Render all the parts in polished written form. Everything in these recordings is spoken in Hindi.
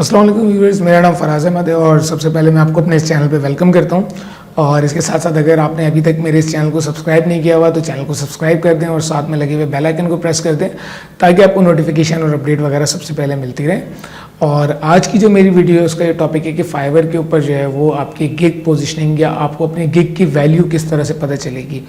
अस्सलाम वालेकुम व्यूअर्स, मेरा नाम फराज अहमद है और सबसे पहले मैं आपको अपने इस चैनल पे वेलकम करता हूँ। और इसके साथ साथ अगर आपने अभी तक मेरे इस चैनल को सब्सक्राइब नहीं किया हुआ तो चैनल को सब्सक्राइब कर दें और साथ में लगे हुए बेल आइकन को प्रेस कर दें ताकि आपको नोटिफिकेशन और अपडेट वगैरह सबसे पहले मिलती रहे। और आज की जो मेरी वीडियो है उसका ये टॉपिक है कि फाइवर के ऊपर जो है वो आपकी गिग पोजिशनिंग या आपको अपनी गिग की वैल्यू किस तरह से पता चलेगी।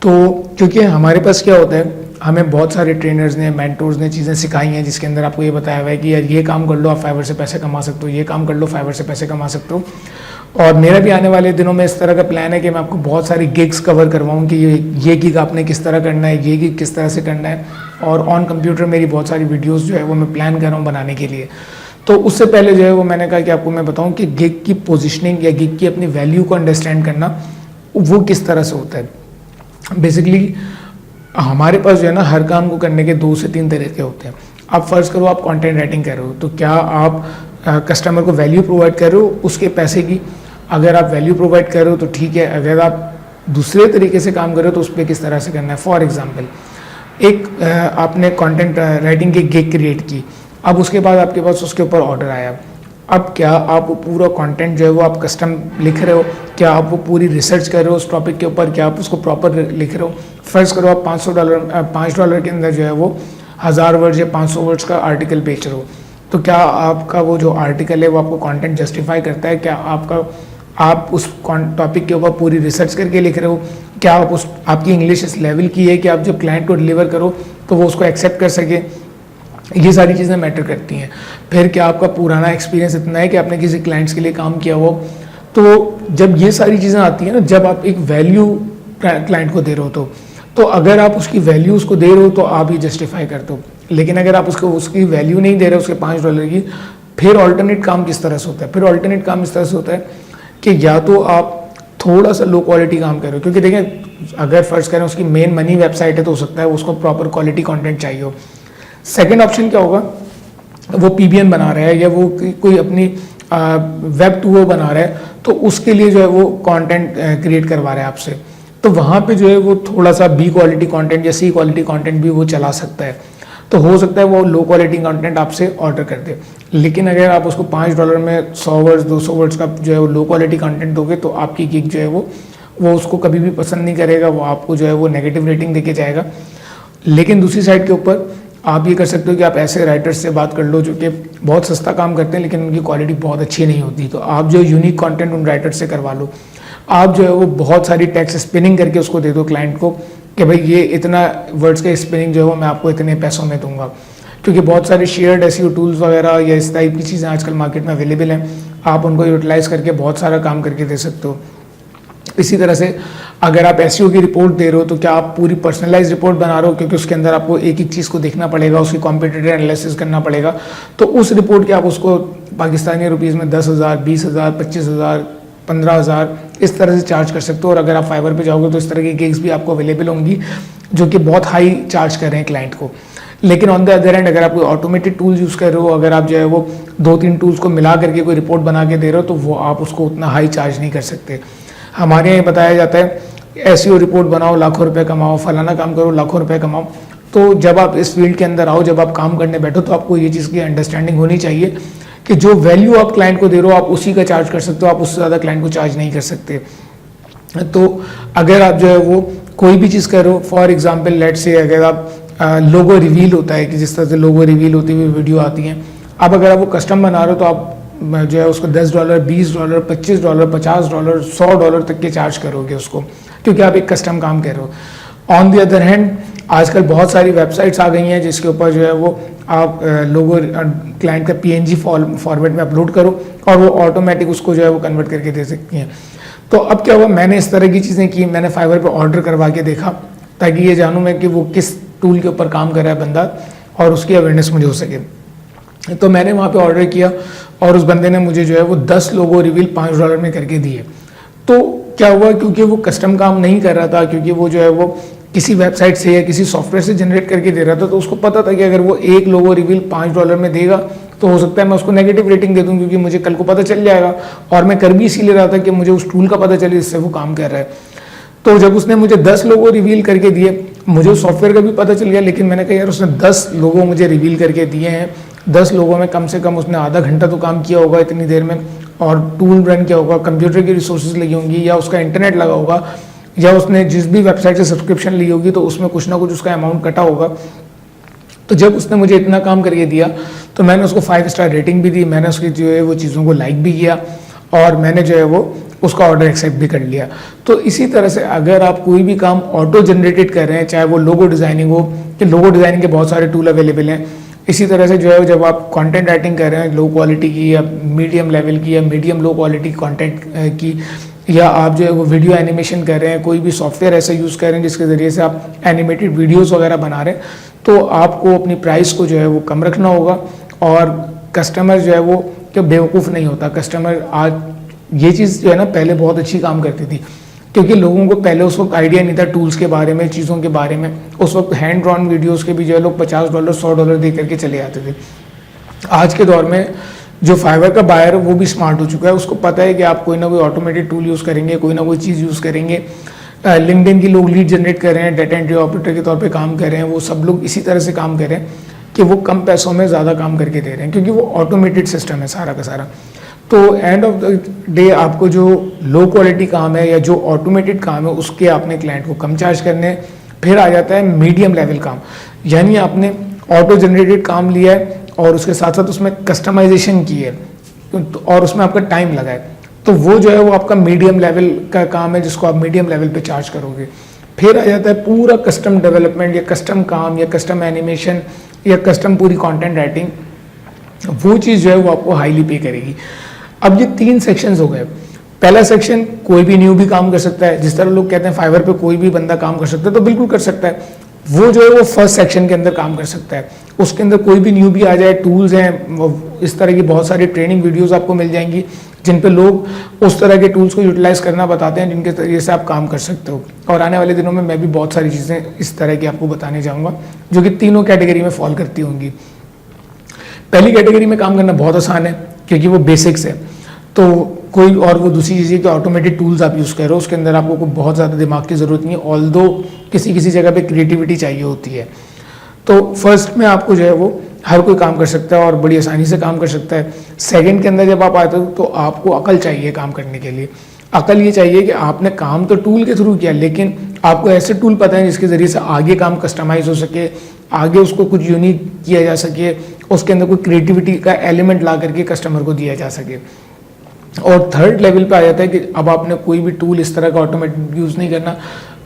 तो क्योंकि हमारे पास क्या होता है, हमें बहुत सारे ट्रेनर्स ने, मेंटोर्स ने चीज़ें सिखाई हैं जिसके अंदर आपको ये बताया हुआ है कि यार ये काम कर लो आप फाइवर से पैसे कमा सकते हो, ये काम कर लो फाइवर से पैसे कमा सकते हो। और मेरा भी आने वाले दिनों में इस तरह का प्लान है कि मैं आपको बहुत सारी गिग्स कवर करवाऊँ कि ये गिग आपने किस तरह करना है, ये गिग किस तरह से करना है। और ऑन कंप्यूटर मेरी बहुत सारी वीडियोज़ जो है वो मैं प्लान कर रहा हूँ बनाने के लिए। तो उससे पहले जो है वो मैंने कहा कि आपको मैं बताऊँ कि गिग की पोजिशनिंग या गिग की अपनी वैल्यू को अंडरस्टैंड करना वो किस तरह से होता है। बेसिकली हमारे पास जो है ना हर काम को करने के 2 से 3 तरीके होते हैं। आप फर्ज करो आप कंटेंट राइटिंग कर रहे हो तो क्या आप कस्टमर को वैल्यू प्रोवाइड कर रहे हो उसके पैसे की। अगर आप वैल्यू प्रोवाइड कर रहे हो तो ठीक है, अगर आप दूसरे तरीके से काम कर रहे हो तो उस पर किस तरह से करना है। फॉर एग्जाम्पल एक आपने कंटेंट राइटिंग की गिग क्रिएट की, अब उसके बाद आपके पास उसके ऊपर ऑर्डर आया। अब क्या आप वो पूरा कंटेंट जो है वो आप कस्टम लिख रहे हो, क्या आप वो पूरी रिसर्च कर रहे हो उस टॉपिक के ऊपर, क्या आप उसको प्रॉपर लिख रहे हो। फर्ज करो आप $5 के अंदर जो है वो 1000 वर्ड्स या 500 वर्ड्स का आर्टिकल बेच रहे हो, तो क्या आपका वो जो आर्टिकल है वो आपको कंटेंट जस्टिफाई करता है। क्या आप उस टॉपिक के ऊपर पूरी रिसर्च करके लिख रहे हो। क्या आप आपकी इंग्लिश इस लेवल की है कि आप जब क्लाइंट को डिलीवर करो तो वो उसको एक्सेप्ट कर सके। ये सारी चीज़ें मैटर करती हैं। फिर क्या आपका पुराना एक्सपीरियंस इतना है कि आपने किसी क्लाइंट्स के लिए काम किया हो। तो जब ये सारी चीज़ें आती हैं ना, जब आप एक वैल्यू क्लाइंट को दे रहे हो तो अगर आप उसकी वैल्यू उसको दे रहे हो तो आप ही जस्टिफाई करते हो। लेकिन अगर आप उसकी वैल्यू नहीं दे रहे हो उसके $5 की, फिर ऑल्टरनेट काम किस तरह से होता है। फिर ऑल्टरनेट काम इस तरह से होता है कि या तो आप थोड़ा सा लो क्वालिटी काम कर रहे हो, क्योंकि देखें अगर फर्ज करें उसकी मेन मनी वेबसाइट है तो हो सकता है उसको प्रॉपर क्वालिटी कॉन्टेंट चाहिए हो। सेकेंड ऑप्शन क्या होगा, वो PBN बना रहा है या वो कोई अपनी वेब 2.0 बना रहा है तो उसके लिए जो है वो कंटेंट क्रिएट करवा रहा है आपसे, तो वहाँ पे जो है वो थोड़ा सा B क्वालिटी कंटेंट या C क्वालिटी कंटेंट भी वो चला सकता है। तो हो सकता है वो लो क्वालिटी कंटेंट आपसे ऑर्डर कर दे। लेकिन अगर आप उसको $5 में 100 वर्ड्स 200 वर्ड्स का जो है वो लो क्वालिटी कंटेंट दोगे तो आपकी गिग जो है वो उसको कभी भी पसंद नहीं करेगा, वो आपको जो है वो नेगेटिव रेटिंग देके जाएगा। लेकिन दूसरी साइड के ऊपर आप ये कर सकते हो कि आप ऐसे राइटर्स से बात कर लो जो कि बहुत सस्ता काम करते हैं लेकिन उनकी क्वालिटी बहुत अच्छी नहीं होती, तो आप जो यूनिक कंटेंट उन राइटर्स से करवा लो। आप जो है वो बहुत सारी टेक्स्ट स्पिनिंग करके उसको दे दो क्लाइंट को कि भाई ये इतना वर्ड्स का स्पिनिंग जो है वो मैं आपको इतने पैसों में दूंगा। क्योंकि बहुत सारे शेयर्ड SEO टूल्स वगैरह या इस टाइप की चीज़ें आजकल मार्केट में अवेलेबल हैं, आप उनको यूटिलाइज़ करके बहुत सारा काम करके दे सकते हो। इसी तरह से अगर आप SEO की रिपोर्ट दे रहे हो तो क्या आप पूरी पर्सनलाइज रिपोर्ट बना रहे हो, क्योंकि उसके अंदर आपको एक एक चीज़ को देखना पड़ेगा, उसकी कॉम्पिटिटिव एनालिसिस करना पड़ेगा। तो उस रिपोर्ट के आप उसको पाकिस्तानी रुपीज़ में 10,000, 20,000, 25,000, 15,000 इस तरह से चार्ज कर सकते हो। और अगर आप फाइवर पे जाओगे तो इस तरह की गिग्स भी आपको अवेलेबल होंगी जो कि बहुत हाई चार्ज कर रहे हैं क्लाइंट को। लेकिन ऑन द अदर एंड अगर आप कोई ऑटोमेटेड टूल्स यूज़ कर रहे हो, अगर आप जो है वो 2-3 टूल्स को मिला करके कोई रिपोर्ट बना के दे रहे हो तो वो आप उसको उतना हाई चार्ज नहीं कर सकते। हमारे यहाँ बताया जाता है SEO रिपोर्ट बनाओ लाखों रुपए कमाओ, फलाना काम करो लाखों रुपए कमाओ। तो जब आप इस फील्ड के अंदर आओ, जब आप काम करने बैठो तो आपको ये चीज़ की अंडरस्टैंडिंग होनी चाहिए कि जो वैल्यू आप क्लाइंट को दे रहे हो आप उसी का चार्ज कर सकते हो, आप उससे ज़्यादा क्लाइंट को चार्ज नहीं कर सकते। तो अगर आप जो है वो कोई भी चीज़ कर रहे हो, फॉर एग्जाम्पल लेट से अगर आप लोगो रिवील होता है कि जिस तरह से लोगो रिवील होती हुई वीडियो आती हैं, अब अगर आप वो कस्टम बना रहे हो तो आप जो है उसको $10, $20, $25, $50, $100 तक के चार्ज करोगे उसको, क्योंकि आप एक कस्टम काम कर रहे हो। ऑन द अदर हैंड आजकल बहुत सारी वेबसाइट्स आ गई हैं जिसके ऊपर जो है वो आप लोगो क्लाइंट का PNG फॉर्मेट में अपलोड करो और वो ऑटोमेटिक उसको जो है वो कन्वर्ट करके दे सकती हैं। तो अब क्या हुआ, मैंने इस तरह की चीज़ें की, मैंने फाइवर पर ऑर्डर करवा के देखा ताकि ये जानूँ मैं कि वो किस टूल के ऊपर काम कर रहा है बंदा और उसकी अवेयरनेस मुझे हो सके। तो मैंने वहाँ पे ऑर्डर किया और उस बंदे ने मुझे जो है वो 10 लोगो रिवील $5 में करके दिए। तो क्या हुआ, क्योंकि वो कस्टम काम नहीं कर रहा था, क्योंकि वो जो है वो किसी वेबसाइट से या किसी सॉफ्टवेयर से जनरेट करके दे रहा था, तो उसको पता था कि अगर वो एक लोगो रिवील $5 में देगा तो हो सकता है मैं उसको नेगेटिव रेटिंग दे दूँ, क्योंकि मुझे कल को पता चल जाएगा। और मैं कर भी इसीलिए रहा था कि मुझे उस टूल का पता चले जिससे वो काम कर रहा है। तो जब उसने मुझे 10 लोगो रिवील करके दिए, मुझे उस सॉफ्टवेयर का भी पता चल गया, लेकिन मैंने कहा यार उसने 10 लोगो मुझे रिवील करके दिए हैं 10 लोगों में कम से कम उसने आधा घंटा तो काम किया होगा इतनी देर में, और टूल रन किया होगा, कंप्यूटर की रिसोर्सेज लगी होंगी, या उसका इंटरनेट लगा होगा, या उसने जिस भी वेबसाइट से सब्सक्रिप्शन ली होगी तो उसमें कुछ ना कुछ उसका अमाउंट कटा होगा। तो जब उसने मुझे इतना काम करके दिया तो मैंने उसको 5 स्टार रेटिंग भी दी, मैंने उसकी जो है वो चीज़ों को लाइक भी किया, और मैंने जो है वो उसका ऑर्डर एक्सेप्ट भी कर लिया। तो इसी तरह से अगर आप कोई भी काम ऑटो जनरेटेड कर रहे हैं, चाहे वो लोगो डिज़ाइनिंग हो, कि लोगो डिज़ाइनिंग के बहुत सारे टूल अवेलेबल हैं। इसी तरह से जो है जब आप कंटेंट राइटिंग कर रहे हैं लो क्वालिटी की या मीडियम लेवल की या मीडियम लो क्वालिटी कंटेंट की, या आप जो है वो वीडियो एनिमेशन कर रहे हैं, कोई भी सॉफ्टवेयर ऐसा यूज़ कर रहे हैं जिसके ज़रिए से आप एनिमेटेड वीडियोस वगैरह बना रहे हैं, तो आपको अपनी प्राइस को जो है वो कम रखना होगा। और कस्टमर जो है वो क्या बेवकूफ़ नहीं होता। कस्टमर आज ये चीज़ जो है ना पहले बहुत अच्छी काम करती थी, क्योंकि लोगों को पहले उस वक्त आइडिया नहीं था टूल्स के बारे में, चीज़ों के बारे में। उस वक्त हैंड ड्रॉन वीडियोज़ के भी जो है लोग $50 $100 दे करके चले जाते थे। आज के दौर में जो फाइवर का बायर है वो भी स्मार्ट हो चुका है, उसको पता है कि आप कोई ना कोई ऑटोमेटेड टूल यूज़ करेंगे, कोई ना कोई चीज़ यूज़ करेंगे। लिंक्डइन की लोग लीड जनरेट कर रहे हैं, डाटा एंट्री ऑपरेटर के तौर पे काम कर रहे हैं, वो सब लोग इसी तरह से काम कर रहे हैं कि वो कम पैसों में ज़्यादा काम करके दे रहे हैं, क्योंकि वो ऑटोमेटेड सिस्टम है सारा का सारा। तो एंड ऑफ द डे आपको जो लो क्वालिटी काम है या जो ऑटोमेटेड काम है उसके आपने क्लाइंट को कम चार्ज करने हैं। फिर आ जाता है मीडियम लेवल काम, यानी आपने ऑटो जनरेटेड काम लिया है और उसके साथ साथ उसमें कस्टमाइजेशन की है और उसमें आपका टाइम लगा है, तो वो जो है वो आपका मीडियम लेवल का काम है जिसको आप मीडियम लेवल पे चार्ज करोगे। फिर आ जाता है पूरा कस्टम डेवलपमेंट या कस्टम काम या कस्टम एनिमेशन या कस्टम पूरी कंटेंट राइटिंग, वो चीज़ जो है वो आपको हाईली पे करेगी। अब ये 3 सेक्शंस हो गए। पहला सेक्शन कोई भी न्यू भी काम कर सकता है, जिस तरह लोग कहते हैं फाइवर पे कोई भी बंदा काम कर सकता है, तो बिल्कुल कर सकता है। वो जो है वो फर्स्ट सेक्शन के अंदर काम कर सकता है, उसके अंदर कोई भी न्यू भी आ जाए, टूल्स हैं, इस तरह की बहुत सारी ट्रेनिंग वीडियोस आपको मिल जाएंगी जिन पे लोग उस तरह के टूल्स को यूटिलाइज करना बताते हैं जिनके जरिए से आप काम कर सकते हो। और आने वाले दिनों में मैं भी बहुत सारी चीज़ें इस तरह की आपको बताने जाऊँगा जो कि तीनों कैटेगरी में फॉल करती होंगी। पहली कैटेगरी में काम करना बहुत आसान है क्योंकि वो बेसिक्स है, तो कोई और वो दूसरी चीज़ है कि ऑटोमेटेड टूल्स आप यूज़ कर रहे हो, उसके अंदर आपको कोई बहुत ज़्यादा दिमाग की ज़रूरत नहीं है, ऑल्दो किसी किसी जगह पे क्रिएटिविटी चाहिए होती है। तो फर्स्ट में आपको जो है वो हर कोई काम कर सकता है और बड़ी आसानी से काम कर सकता है। सेकंड के अंदर जब आप आते हो तो आपको अकल चाहिए काम करने के लिए। अकल ये चाहिए कि आपने काम तो टूल के थ्रू किया, लेकिन आपको ऐसे टूल पता है जिसके ज़रिए से आगे काम कस्टमाइज हो सके, आगे उसको कुछ यूनिक किया जा सके, उसके अंदर कोई क्रिएटिविटी का एलिमेंट ला करके कस्टमर को दिया जा सके। और थर्ड लेवल पे आ जाता है कि अब आपने कोई भी टूल इस तरह का ऑटोमेटिक यूज़ नहीं करना,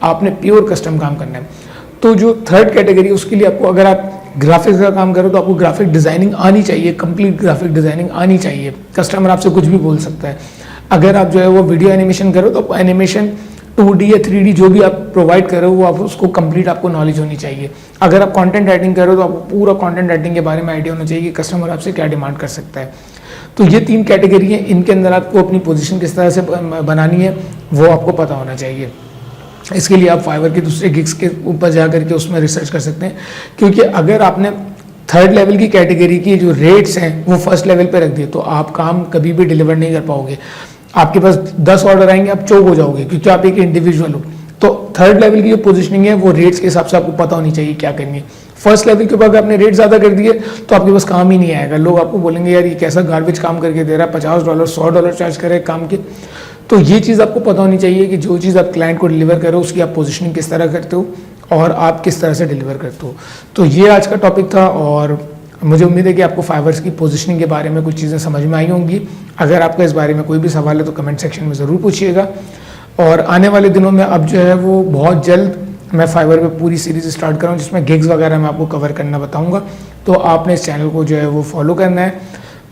आपने प्योर कस्टम काम करना है। तो जो थर्ड कैटेगरी उसके लिए आपको, अगर आप ग्राफिक्स का काम करो तो आपको ग्राफिक डिज़ाइनिंग आनी चाहिए, कंप्लीट ग्राफिक डिज़ाइनिंग आनी चाहिए। कस्टमर आपसे कुछ भी बोल सकता है। अगर आप जो है वो वीडियो एनिमेशन करो तो एनिमेशन 2D या 3D जो भी आप प्रोवाइड करो वो आप उसको कंप्लीट आपको नॉलेज होनी चाहिए। अगर आप कंटेंट राइटिंग करो तो आपको पूरा कंटेंट राइटिंग के बारे में आइडिया होना चाहिए कि कस्टमर आपसे क्या डिमांड कर सकता है। तो ये 3 कैटेगरी है, इनके अंदर आपको अपनी पोजीशन किस तरह से बनानी है वो आपको पता होना चाहिए। इसके लिए आप फाइवर के दूसरे गिग्स के ऊपर जा करके उसमें रिसर्च कर सकते हैं, क्योंकि अगर आपने थर्ड लेवल की कैटेगरी की जो रेट्स हैं वो फर्स्ट लेवल पे रख दिए तो आप काम कभी भी डिलीवर नहीं कर पाओगे। आपके पास 10 ऑर्डर आएंगे, आप चौक हो जाओगे क्योंकि आप एक इंडिविजुअल हो। तो थर्ड लेवल की जो पोजीशनिंग है वो रेट्स के हिसाब से आपको पता होनी चाहिए क्या करनी है। फर्स्ट लेवल के ऊपर आपने रेट ज़्यादा कर दिए तो आपके पास काम ही नहीं आएगा। लोग आपको बोलेंगे यार ये कैसा गार्बेज काम करके दे रहा है, $50 $100 चार्ज करे काम के। तो ये चीज़ आपको पता होनी चाहिए कि जो चीज़ आप क्लाइंट को डिलीवर करो उसकी आप पोजीशनिंग किस तरह करते हो और आप किस तरह से डिलीवर करते हो। तो ये आज का टॉपिक था और मुझे उम्मीद है कि आपको फाइवर्स की पोजीशनिंग के बारे में कुछ चीज़ें समझ में आई होंगी। अगर आपका इस बारे में कोई भी सवाल है तो कमेंट सेक्शन में ज़रूर पूछिएगा। और आने वाले दिनों में अब जो है वो बहुत जल्द मैं फाइवर पे पूरी सीरीज़ स्टार्ट कर रहा हूँ जिसमें गिग्स वगैरह मैं आपको कवर करना बताऊँगा। तो आपने इस चैनल को जो है वो फॉलो करना है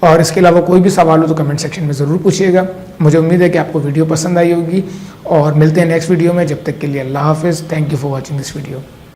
और इसके अलावा कोई भी सवाल हो तो कमेंट सेक्शन में ज़रूर पूछिएगा। मुझे उम्मीद है कि आपको वीडियो पसंद आई होगी और मिलते हैं नेक्स्ट वीडियो में। जब तक के लिए अल्लाह हाफिज़। Thank you for watching this video.